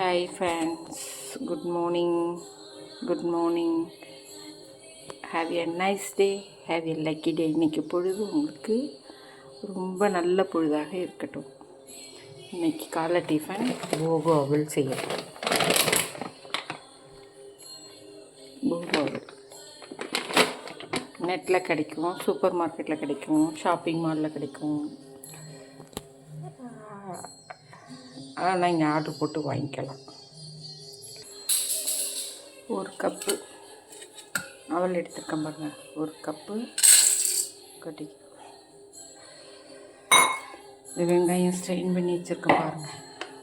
Hi friends, good morning. Good morning. Have a nice day, have a lucky டே. இன்றைக்கி பொழுது உங்களுக்கு ரொம்ப நல்ல பொழுதாக இருக்கட்டும். இன்றைக்கி காலை டிஃபன் போகோ அவல் செய்யட்டும். போகோ அவல் நெட்டில் கிடைக்கும், சூப்பர் மார்க்கெட்டில் கிடைக்கும், ஷாப்பிங் மாலில் கிடைக்கும். ஆனால் இங்கே ஆர்டர் போட்டு வாங்கிக்கலாம். ஒரு கப்பு அவல் எடுத்துருக்கேன் பாருங்க. ஒரு கப்பு கட்டி வெங்காயம் ஸ்ட்ரெயின் பண்ணி வச்சுருக்கேன் பாருங்கள்.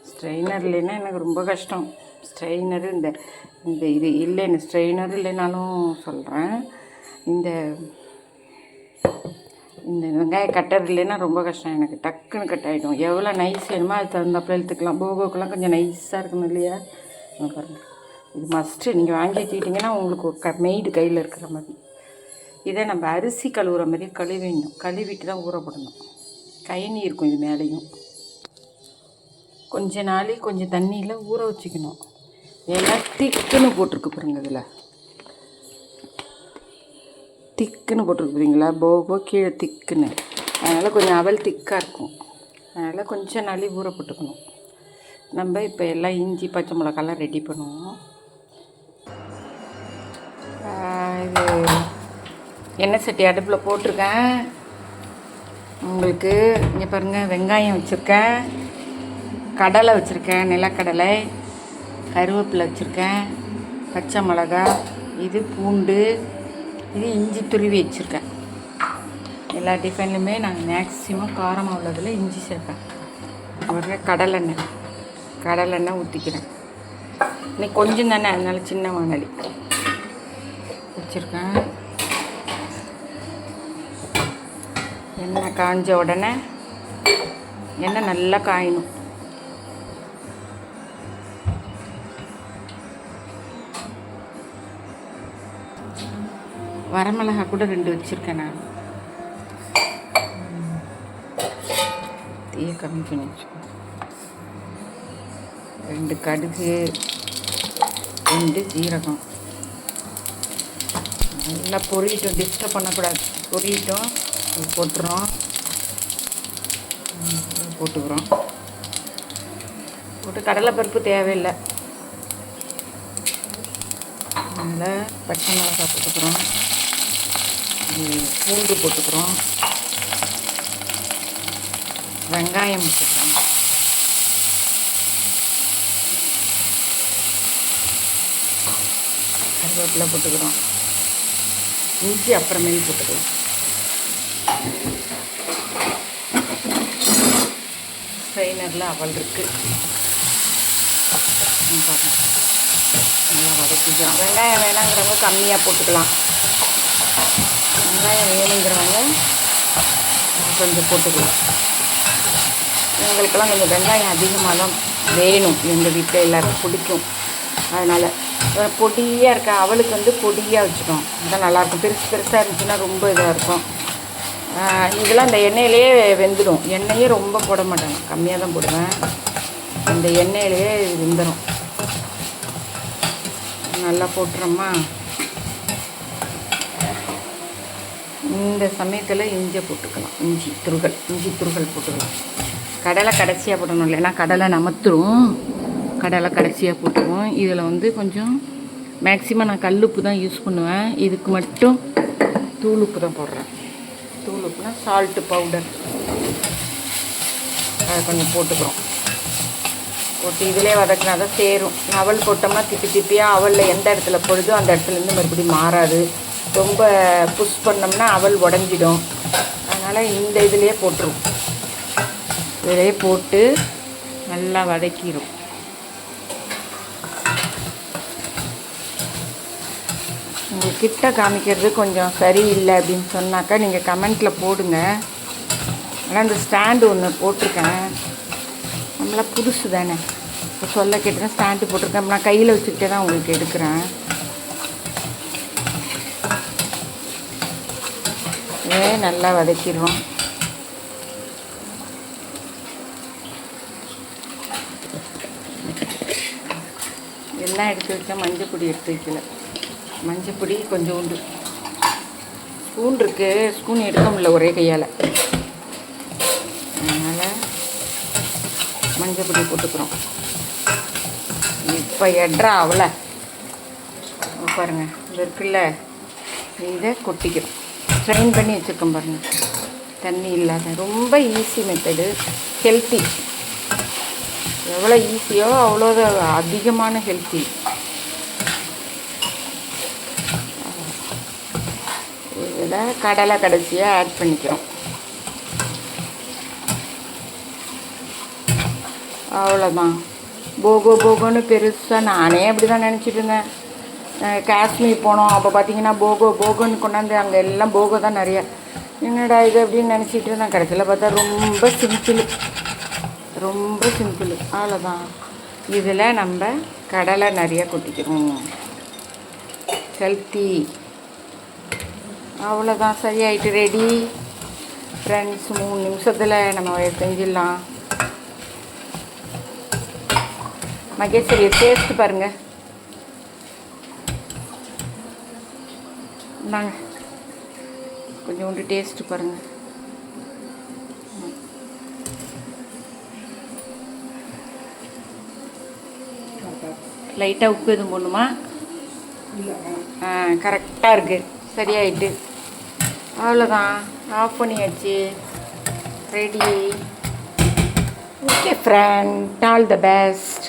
ஸ்ட்ரெயினர் இல்லைன்னா எனக்கு ரொம்ப கஷ்டம். ஸ்ட்ரெயினரு இந்த இது இல்லைன்னு ஸ்ட்ரெயினர் இல்லைனாலும் சொல்கிறேன். இந்த வெங்காய கட்டர் இல்லைன்னா ரொம்ப கஷ்டம் எனக்கு. டக்குன்னு கட் ஆகிடும். எவ்வளோ நைஸ் வேணுமோ அது தகுந்தாப்பில் எடுத்துக்கலாம். போகோக்கெல்லாம் கொஞ்சம் நைஸாக இருக்கணும் இல்லையா? பாருங்கள், இது மஸ்ட்டு. நீங்கள் வாங்கி வச்சுக்கிட்டிங்கன்னா உங்களுக்கு ஒரு மெய்டு கையில் இருக்கிற மாதிரி. இதை நம்ம அரிசி கழுவுற மாதிரியே கழுவிடணும். கழுவிட்டு தான் ஊறப்படணும். கயனி இருக்கும் இது மேலேயும். கொஞ்ச நாள் கொஞ்சம் தண்ணியில் ஊற வச்சுக்கணும். எல்லாம் திக்குன்னு போட்டிருக்கு பாருங்க. இதில் திக்குன்னு போட்டிருக்கு பார்த்தீங்களா? போகோ கீழே திக்குன்னு. அதனால் கொஞ்சம் அவல் திக்காக இருக்கும். அதனால் கொஞ்சம் நாளி ஊற போட்டுக்கணும். நம்ம இப்போ எல்லாம் இஞ்சி பச்சை மிளகாலாம் ரெடி பண்ணுவோம். இது எண்ணெய் சட்டி அடுப்பில் போட்டிருக்கேன். உங்களுக்கு இங்கே பாருங்கள், வெங்காயம் வச்சுருக்கேன், கடலை வச்சுருக்கேன், நிலக்கடலை, கருவேப்பிலை வச்சுருக்கேன், பச்சை மிளகா, இது பூண்டு, இது இஞ்சி துருவி வச்சுருக்கேன். எல்லா டிஃபன்லையுமே நாங்கள் மேக்ஸிமம் காரமாக உள்ளதில் இஞ்சி சேர்ப்பேன். அப்புறம் கடலெண்ணெய் ஊற்றிக்கிறேன். இன்னைக்கு கொஞ்சம் தானே, அதனால சின்ன வானலி வச்சுருக்கேன். எண்ணெய் காஞ்ச உடனே எண்ணெய் நல்லா காயணும். வரமிளகா கூட 2 வச்சுருக்கேன் நான். தீயை கம்மி பண்ணி வச்சுக்கோங்க. 2 கடுகு, 2 ஜீரகம். நல்லா பொரியட்டும், டிஸ்டர்ப் பண்ணக்கூடாது. பொரியட்டும். போட்டுக்கிறோம். போட்டு கடலைப்பருப்பு தேவையில்லை. அதனால் பச்சை மிளகா போட்டுக்கிறோம், பூண்டு போட்டுக்கிறோம், வெங்காயம் போட்டுக்கிறோம், கருவேப்பிலை போட்டுக்கிறோம், இஞ்சி அப்புறமேல் போட்டுக்கலாம். ஸ்ட்ரெயினரில் அவல் இருக்குது பாருங்கள். நல்லா வதக்கிக்கலாம். வெங்காயம் வேணாங்கிறவங்க கம்மியாக போட்டுக்கலாம். வெங்காயம் வேணுங்கிறவங்க கொஞ்சம் போட்டுக்கலாம். எங்களுக்கெல்லாம் கொஞ்சம் வெங்காயம் அதிகமாக தான் வேணும். எங்கள் வீட்டில் எல்லாருக்கும் பிடிக்கும். அதனால் பொடியாக இருக்க அவளுக்கு வந்து பொடியாக வச்சுக்கோம். அதான் நல்லாயிருக்கும். பெருசாக இருந்துச்சுன்னா ரொம்ப இதாக இருக்கும். இதெல்லாம் இந்த எண்ணெயிலே வெந்துடும். எண்ணெயே ரொம்ப போட மாட்டாங்க, கம்மியாக தான் போடுவேன். இந்த எண்ணெயிலேயே வெந்துடும். நல்லா போட்டுறோமா? இந்த சமயத்தில் இஞ்சி போட்டுக்கலாம். இஞ்சி துருகல் போட்டுக்கலாம். கடலை கடைசியாக போடணும், இல்லைன்னா கடலை நமத்துரும். கடலை கடைசியாக போட்டுருவோம். இதில் வந்து கொஞ்சம் மேக்ஸிமம் நான் கல்லுப்பு தான் யூஸ் பண்ணுவேன். இதுக்கு மட்டும் தூளுப்பு தான் போடுறேன். தூளுப்புனா சால்ட்டு பவுடர். அதை கொஞ்சம் போட்டுக்கிறோம். போட்டு இதிலே வதக்கினா தான் சேரும். அவல் போட்டோம்னா திப்பியாக அவலில் எந்த இடத்துல பொழுதோ அந்த இடத்துலேருந்து மறுபடியும் மாறாது. ரொம்ப புஷ் பண்ணோம்னா அவல் உடஞ்சிடும். அதனால் இந்த இதிலே போட்டுரும். இதிலே போட்டு நல்லா வதக்கிடும். உங்கள் கிட்ட காமிக்கிறது கொஞ்சம் சரியில்லை அப்படின்னு சொன்னாக்கா நீங்கள் கமெண்ட்டில் போடுங்க. ஆனால் இந்த ஸ்டாண்டு ஒன்று போட்டிருக்கேன். நம்மளாம் புதுசு தானே, இப்போ சொல்ல கேட்டுனா ஸ்டாண்டு போட்டிருக்கேன். நான் கையில் வச்சுக்கிட்டே தான் உங்களுக்கு எடுக்கிறேன். நல்லா வதக்கிடுவோம். எல்லாம் எடுத்து வச்சேன், மஞ்சள் பொடி எடுத்து வைக்கல. மஞ்சள் பொடி கொஞ்சோண்டு, ஸ்பூன் இருக்குது, ஸ்பூன் எடுக்க முடியல ஒரே கையால், அதனால் மஞ்சள் பொடி போட்டுக்கிறோம். இப்போ எட்ரா அவளை பாருங்கள், இது இருக்குல்ல, இதை கொட்டிக்கிறோம். ஸ்ட்ரெயின் பண்ணி வச்சுருக்கோம் பாருங்கள், தண்ணி இல்லாத. ரொம்ப ஈஸி மெத்தடு, ஹெல்த்தி. எவ்வளோ ஈஸியோ அவ்வளோ அதிகமான ஹெல்த்தி. இதில் கடலை கடைசியாக ஆட் பண்ணிக்கிறோம். அவ்வளோதான். போகோ போகோன்னு பெருசாக நானே அப்படி தான் நினச்சிட்டு இருந்தேன். காஷ்மீர் போனோம், அப்போ பார்த்தீங்கன்னா போகோ போகோன்னு கொண்டாந்து அங்கே எல்லாம் போகோ தான் நிறைய. என்னடா இது அப்படின்னு நினச்சிட்டு இருந்தேன். கடைசியில் பார்த்தா ரொம்ப சிம்பிள், ரொம்ப சிம்பிள். அவ்வளோதான். இதில் நம்ம கடலை நிறைய கொட்டிக்கிறோம், ஹெல்த்தி. அவ்வளோதான், சரியாயிட்டு, ரெடி ஃப்ரெண்ட்ஸ். 3 நிமிஷத்தில் நம்ம செஞ்சிடலாம். மகேஸ்வரி டேஸ்ட்டு பாருங்கள். இந்தாங்க கொஞ்சோண்டு டேஸ்ட்டு பாருங்கள். லைட்டாக உப்பு எதுவும் போடணுமா? கரெக்டாக இருக்குது, சரியாயிட்டு. அவ்வளோதான், ஆஃப் பண்ணியாச்சு, ready. Okay friend, all the best.